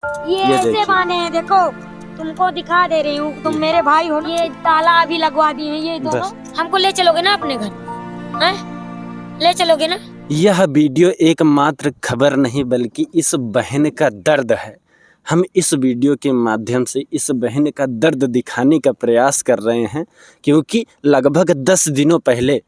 ये ऐसे बहाने हैं, देखो तुमको दिखा दे रही हूँ, तुम मेरे भाई हो। ये ताला अभी लगवा दिए हैं ये दोनों। हमको ले चलोगे ना अपने घर? हैं? ले चलोगे ना? यह वीडियो एकमात्र खबर नहीं बल्कि इस बहन का दर्द है। हम इस वीडियो के माध्यम से इस बहन का दर्द दिखाने का प्रयास कर रहे हैं, क्योंकि लगभग 10 दिनों पहले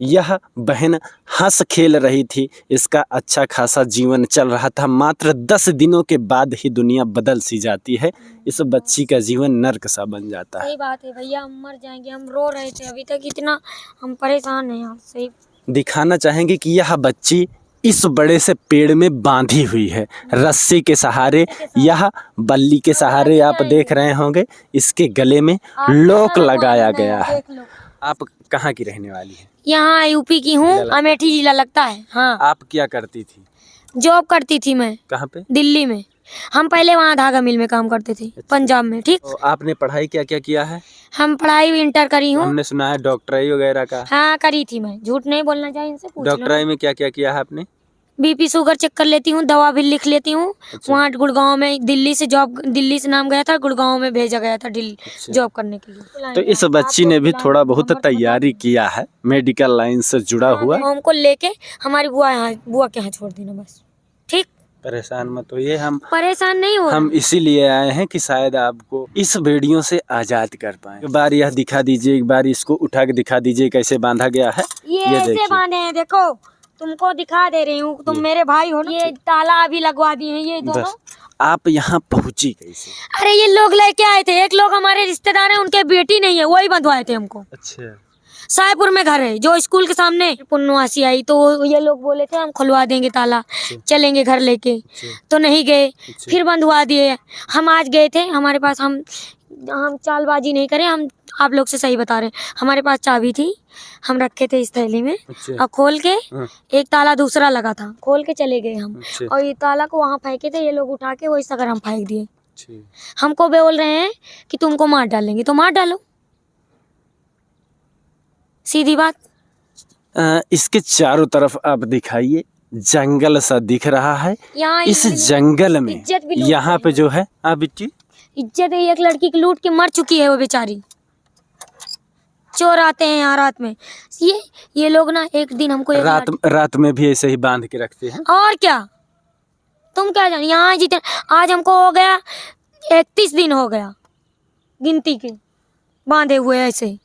यह बहन हंस खेल रही थी, इसका अच्छा खासा जीवन चल रहा था। मात्र 10 दिनों के बाद ही दुनिया बदल सी जाती है, इस बच्ची का जीवन नर्क सा बन जाता है। सही बात है भैया, हम मर जाएंगे। हम रो रहे थे अभी तक, इतना हम परेशान हैं यार। सही दिखाना चाहेंगे कि यह बच्ची इस बड़े से पेड़ में बांधी हुई है, रस्सी के सहारे, यह बल्ली के सहारे आप देख रहे होंगे। इसके गले में लॉक लगाया गया है। आप कहाँ की रहने वाली हैं? यहाँ यूपी की हूँ, अमेठी जिला लगता है। हाँ। आप क्या करती थी? जॉब करती थी मैं। कहाँ पे? दिल्ली में। हम पहले वहाँ धागा मिल में काम करते थे। अच्छा। पंजाब में। ठीक। तो आपने पढ़ाई क्या क्या किया है? हम पढ़ाई इंटर करी हूँ। हमने सुना है डॉक्टरी वगैरह का। हाँ करी थी मैं, झूठ नहीं बोलना चाहिए, इनसे पूछ लो। डॉक्टरी में क्या क्या किया है आपने? बीपी शुगर चेक कर लेती हूँ, दवा भी लिख लेती हूँ। अच्छा। वहाँ गुड़गांव में, दिल्ली से नाम गया था, गुड़गांव में भेजा गया था दिल्ली। अच्छा। जॉब करने के लिए। तो इस बच्ची ने भी थोड़ा बहुत तैयारी किया है, मेडिकल लाइन से जुड़ा हुआ। हमको लेके हमारी बुआ के यहाँ छोड़ देना बस। ठीक। परेशान मत होइए, हम परेशान नहीं हो। हम इसीलिए आए हैं कि शायद आपको इस वीडियो से आजाद कर पाए। एक बार यह दिखा दीजिए, एक बार इसको उठा के दिखा दीजिए कैसे बांधा गया है। ये ऐसे बांधे हैं, देखो तुमको दिखा दे रही हूँ, तुम मेरे भाई हो। ये ताला अभी लगवा दिए हैं ये दोनों। आप यहाँ पहुँची कैसे? अरे ये लोग लेके आए थे, एक लोग हमारे रिश्तेदार हैं, उनके बेटी नहीं है, वही बंधवाए थे हमको। अच्छा। सायपुर में घर है, जो स्कूल के सामने। पुन्नवासी आई तो ये लोग बोले थे हम खुलवा देंगे ताला, चलेंगे घर लेके। तो नहीं गए, फिर बंधवा दिए। हम आज गए थे, हमारे पास हम चालबाजी नहीं करें, हम आप लोग से सही बता रहे हैं। हमारे पास चाबी थी, हम रखे थे इस थैली में। और खोल के एक ताला दूसरा लगा था, खोल के चले गए हम। और ये ताला को वहाँ फेंके थे, ये लोग उठा के वही सगर हम फेंक दिए। हमको बोल रहे हैं कि तुमको मार डालेंगे, तो मार डालो, सीधी बात। इसके चारों तरफ आप दिखाइए, जंगल सा दिख रहा है। इस यहाँ जंगल में यहाँ पे जो है इज्जत है। एक लड़की की लूट के मर चुकी है वो बेचारी। चोर आते हैं यहाँ रात में। ये लोग ना, एक दिन हमको रात में भी ऐसे ही बांध के रखते हैं। और क्या, तुम क्या जान। यहाँ जितने आज हमको हो गया 31 दिन हो गया गिनती के बांधे हुए, ऐसे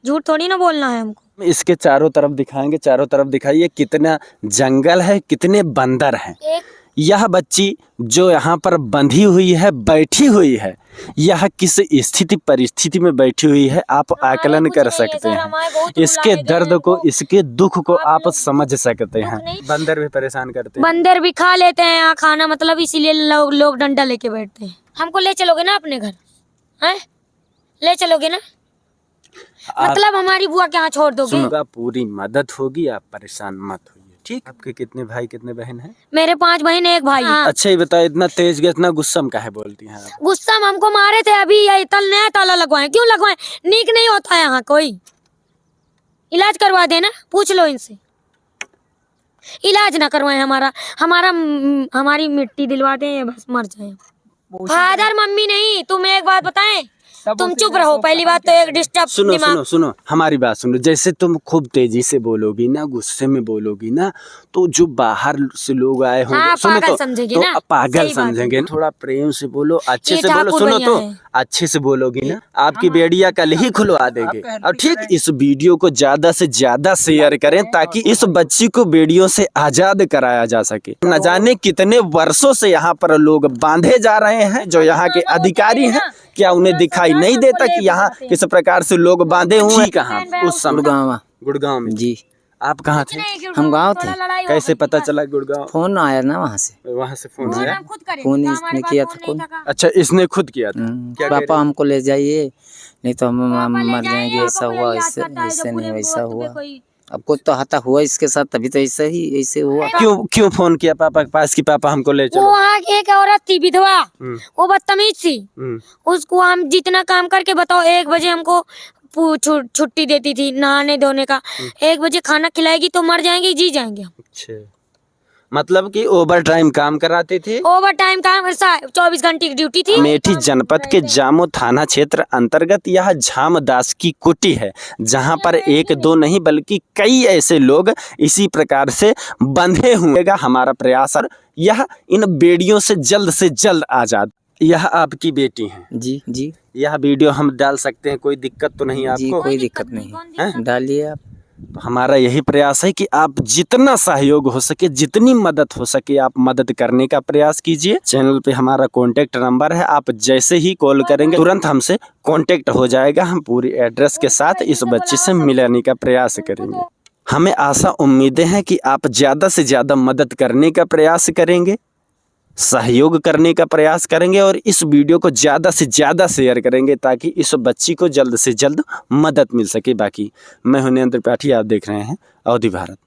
झूठ थोड़ी ना बोलना है हमको। इसके चारों तरफ दिखाएंगे, चारों तरफ दिखाइए कितना जंगल है, कितने बंदर हैं। यह बच्ची जो यहाँ पर बंधी हुई है, बैठी हुई है, यह किस स्थिति परिस्थिति में बैठी हुई है आप आकलन कर सकते हैं। इसके दर्द को, इसके दुख को आप समझ सकते हैं। बंदर भी परेशान करते हैं, बंदर भी खा लेते हैं यहाँ खाना, मतलब इसीलिए लोग डंडा लेके बैठते हैं। हमको ले चलोगे ना अपने घर? हैं? ले चलोगे ना? मतलब हमारी बुआ के यहाँ छोड़ दोगे? पूरी मदद होगी, आप परेशान मत होइए, ठीक। आपके कितने भाई कितने बहन हैं? मेरे 5 बहन, 1 भाई। हाँ। अच्छा ये बताओ, इतना तेज इतना गुस्सा में काहे बोलती हैं आप? गुस्सा में हमको मारे थे अभी, ये नया ताला लगवाए। क्यों लगवाए? नीक नहीं होता है यहाँ, कोई इलाज करवा देना, पूछ लो इनसे। इलाज ना करवाए हमारी मिट्टी दिलवा दे, बस मर जाए। फादर मम्मी नहीं। तुम एक बात बताएं, तुम चुप रहो। पहली बात तो एक डिस्टर्ब। सुनो हमारी बात सुनो। जैसे तुम खूब तेजी से बोलोगी ना, गुस्से में बोलोगी ना, तो जो बाहर से लोग आए होंगे, हाँ, सुनो पागल समझेंगे ना। पागल समझेंगे। थोड़ा प्रेम से बोलो, अच्छे से बोलो। सुनो तो अच्छे से बोलोगी ना, आपकी बेड़िया कल ही खुलवा देंगे। और ठीक, इस वीडियो को ज्यादा से ज्यादा शेयर करें ताकि इस बच्ची को बेड़ियों से आजाद कराया जा सके। न जाने कितने वर्षों से यहाँ पर लोग बांधे जा रहे हैं, जो यहाँ के अधिकारी हैं, क्या उन्हें दिखाई नहीं देता कि यहाँ किस प्रकार से लोग बांधे हुए हैं? कहाँ? उस समय गुड़गांव में जी। आप कहाँ थे? हम गाँव थे। कैसे पता चला गुड़गांव? फोन आया ना वहाँ से फोन आया। फोन इसने किया था। कौन? अच्छा, इसने खुद किया था। पापा हमको ले जाइए, नहीं तो हम मर जाएंगे। ऐसा हुआ, ऐसे नहीं, वैसा हुआ। अब कुछ तो हता हुआ इसके साथ, तभी तो ऐसे हुआ। क्यों फोन किया पापा के पास कि पापा हमको ले चलो? वहाँ एक औरत थी विधवा, वो बदतमीज थी। उसको हम जितना काम करके बताओ, 1 बजे हमको छुट्टी देती थी नहाने धोने का। 1 बजे खाना खिलाएगी तो मर जाएंगे, जी जाएंगे हम। अच्छा, मतलब कि ओवर टाइम काम कराते थे। ओवर टाइम काम 24 घंटे की ड्यूटी थी। अमेठी जनपद के जामो थाना क्षेत्र अंतर्गत यह झामदास की कुटी है, जहां पर एक दो नहीं बल्कि कई ऐसे लोग इसी प्रकार से बंधे हुए। हमारा प्रयास और यह इन बेड़ियों से जल्द आजाद। यह आपकी बेटी है? जी जी यह वीडियो हम डाल सकते हैं, कोई दिक्कत तो नहीं जी, आपको? कोई दिक्कत नहीं है, डालिए आप। हमारा यही प्रयास है कि आप जितना सहयोग हो सके, जितनी मदद हो सके, आप मदद करने का प्रयास कीजिए। चैनल पे हमारा कॉन्टेक्ट नंबर है, आप जैसे ही कॉल करेंगे तुरंत हमसे कॉन्टेक्ट हो जाएगा। हम पूरी एड्रेस के साथ इस बच्चे से मिलाने का प्रयास करेंगे। हमें आशा उम्मीदें हैं कि आप ज़्यादा से ज़्यादा मदद करने का प्रयास करेंगे, सहयोग करने का प्रयास करेंगे और इस वीडियो को ज़्यादा से ज़्यादा शेयर करेंगे ताकि इस बच्ची को जल्द से जल्द मदद मिल सके। बाकी मैं हूं नरेंद्र त्रिपाठी, आप देख रहे हैं अवधि भारत।